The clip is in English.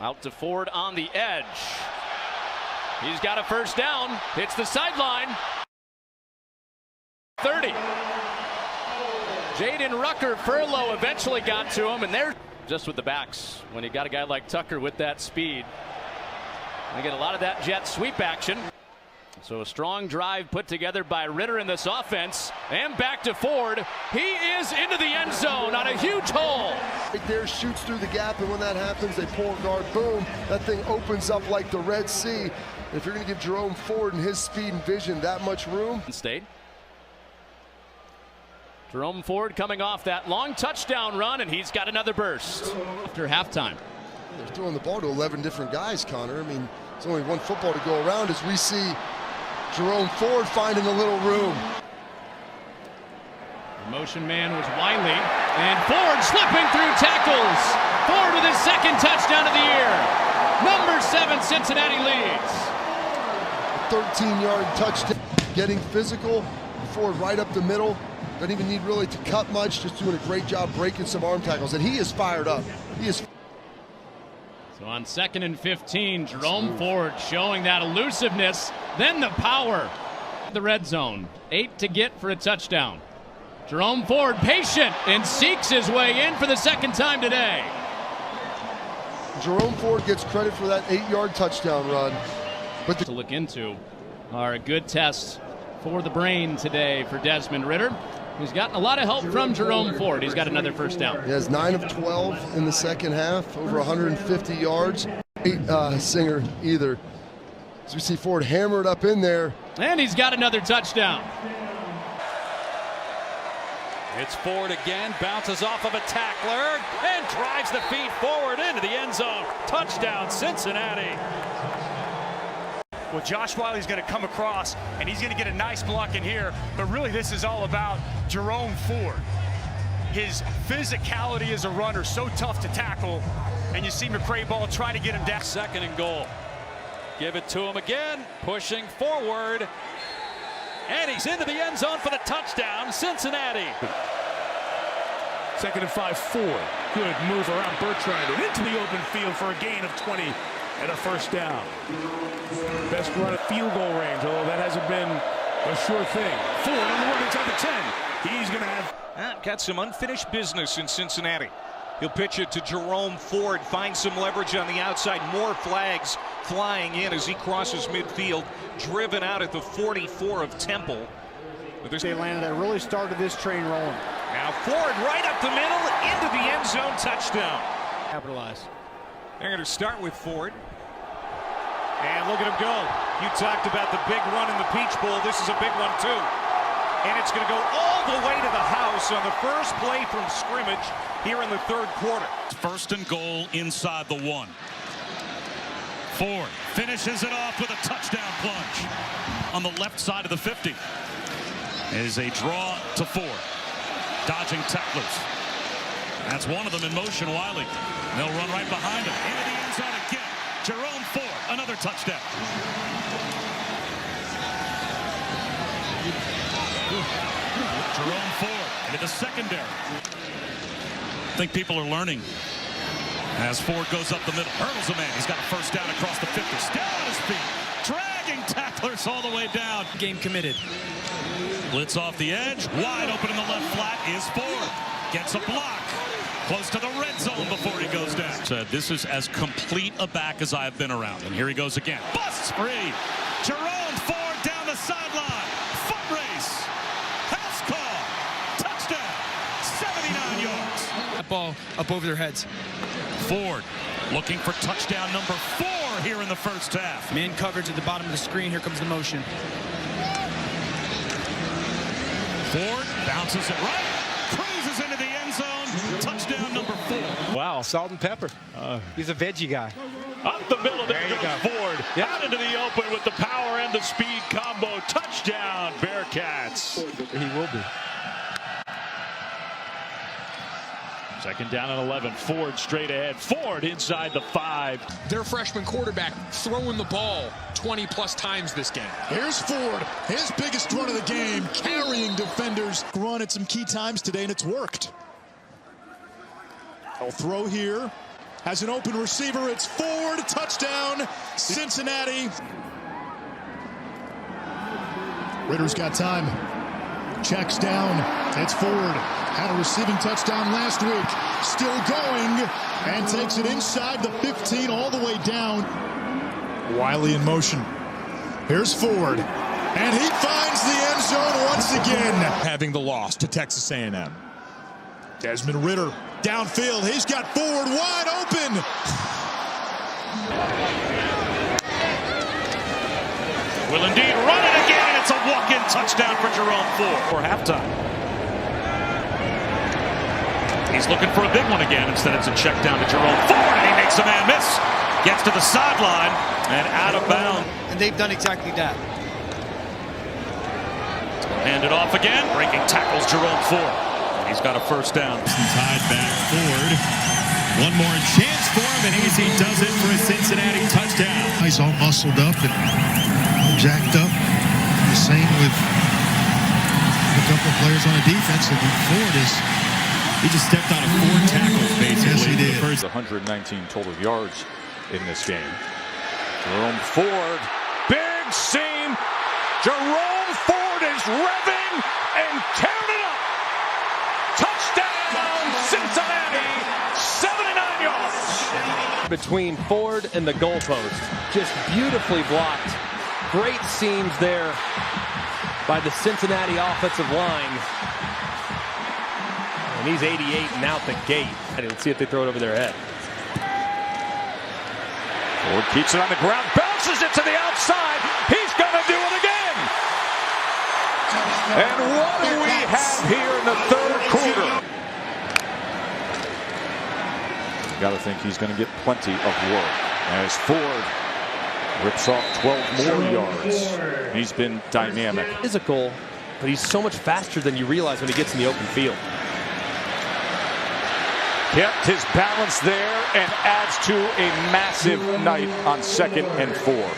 Out to Ford on the edge. He's got a first down. Hits the sideline. 30. Jaden Rucker Furlow eventually got to him, and they're just with the backs. When you got a guy like Tucker with that speed, they get a lot of that jet sweep action. So a strong drive put together by Ritter in this offense, and back to Ford. He is into the end zone on a huge hole. Right there, shoots through the gap, and when that happens, they pull a guard. Boom! That thing opens up like the Red Sea. If you're going to give Jerome Ford and his speed and vision that much room. State. Jerome Ford coming off that long touchdown run, and he's got another burst after halftime. They're throwing the ball to 11 different guys, Connor. I mean, there's only one football to go around as we see Jerome Ford finding a little room. The motion man was Wiley, and Ford slipping through tackles. Ford with his second touchdown of the year. Number 7, Cincinnati leads. 13-yard touchdown, getting physical. Ford right up the middle. Doesn't even need really to cut much, just doing a great job breaking some arm tackles, and he is fired up. He is. So on 2nd and 15, Jerome Ford showing that elusiveness, then the power. The red zone, 8 to get for a touchdown. Jerome Ford patient and seeks his way in for the second time today. Jerome Ford gets credit for that 8-yard touchdown run. But to look into are a good test for the brain today for Desmond Ritter. He's gotten a lot of help from Jerome Ford. He's got another first down. He has 9 of 12 in the second half, over 150 yards. Singer either. As we see Ford hammered up in there. And he's got another touchdown. It's Ford again, bounces off of a tackler, and drives the feet forward into the end zone. Touchdown, Cincinnati. Well, Josh Wiley's going to come across, and he's going to get a nice block in here. But really, this is all about Jerome Ford. His physicality as a runner, so tough to tackle. And you see McCray Ball try to get him down. 2nd and goal. Give it to him again, pushing forward. And he's into the end zone for the touchdown, Cincinnati. 2nd and 5, Ford. Good move around Bertrand and into the open field for a gain of 20 and a first down. Best run at field goal range, although that hasn't been a sure thing. Ford on the run inside the 10. He's going to have... Got some unfinished business in Cincinnati. He'll pitch it to Jerome Ford, finds some leverage on the outside. More flags flying in as he crosses midfield, driven out at the 44 of Temple. They landed that really started this train rolling. Now Ford right up the middle, into the end zone, touchdown. Capitalize. They're going to start with Ford. And look at him go. You talked about the big run in the Peach Bowl. This is a big one, too. And it's going to go all the way to the house on the first play from scrimmage here in the 3rd quarter. 1st and goal inside the 1. Ford finishes it off with a touchdown plunge on the left side of the 50. It is a draw to Ford. Dodging tacklers. That's one of them in motion, Wiley. They'll run right behind him. Into the end zone again. Jerome Ford, another touchdown. Jerome Ford into the secondary. I think people are learning as Ford goes up the middle. Hurdles a man. He's got a first down across the 50. Still on his feet. Dragging tacklers all the way down. Game committed. Blitz off the edge. Wide open in the left flat is Ford. Gets a block. Close to the red zone before he goes down. So this is as complete a back as I've been around. And here he goes again. Busts free. Jerome Ford down the sideline. Foot race. House call. Touchdown. 79 yards. That ball up over their heads. Ford looking for touchdown number 4 here in the first half. Man coverage at the bottom of the screen. Here comes the motion. Ford bounces it right. Cruises into the end zone. Touchdown number 4. Wow, salt and pepper. He's a veggie guy. Up the middle, there you goes go. Ford. Yep. Out into the open with the power and the speed combo. Touchdown, Bearcats. He will be. 2nd down and 11. Ford straight ahead. Ford inside the 5. Their freshman quarterback throwing the ball 20-plus times this game. Here's Ford, his biggest run of the game, carrying defenders. Run at some key times today, and it's worked. I'll throw here. Has an open receiver. It's Ford. Touchdown, Cincinnati. Ritter's got time. Checks down. It's Ford. Had a receiving touchdown last week. Still going. And takes it inside the 15 all the way down. Wiley in motion. Here's Ford. And he finds the end zone once again. Having the loss to Texas A&M. Desmond Ridder downfield. He's got Ford wide open. Will indeed run it again, and it's a walk-in touchdown for Jerome for halftime. He's looking for a big one again. Instead, it's a check down to Jerome Ford, and he makes a man miss. Gets to the sideline and out of bounds. And they've done exactly that. Hand it off again. Breaking tackles Jerome Ford. He's got a first down. Tied back Ford. One more chance for him, and he does it for a Cincinnati touchdown. He's all muscled up and jacked up. The same with a couple of players on the defense. And Ford is. He just stepped out of 4 tackles, basically. Yes, he did. First 119 total yards in this game. Jerome Ford, big seam. Jerome Ford is revving and tearing it up. Touchdown, Cincinnati, 79 yards. Between Ford and the goalpost, just beautifully blocked. Great seams there by the Cincinnati offensive line. And he's 88 and out the gate. Let's see if they throw it over their head. Ford keeps it on the ground, bounces it to the outside. He's going to do it again. And what do we have here in the third quarter? Got to think he's going to get plenty of work as Ford rips off 12 more yards. He's been dynamic. Physical, but he's so much faster than you realize when he gets in the open field. Kept his balance there and adds to a massive night on 2nd and 4.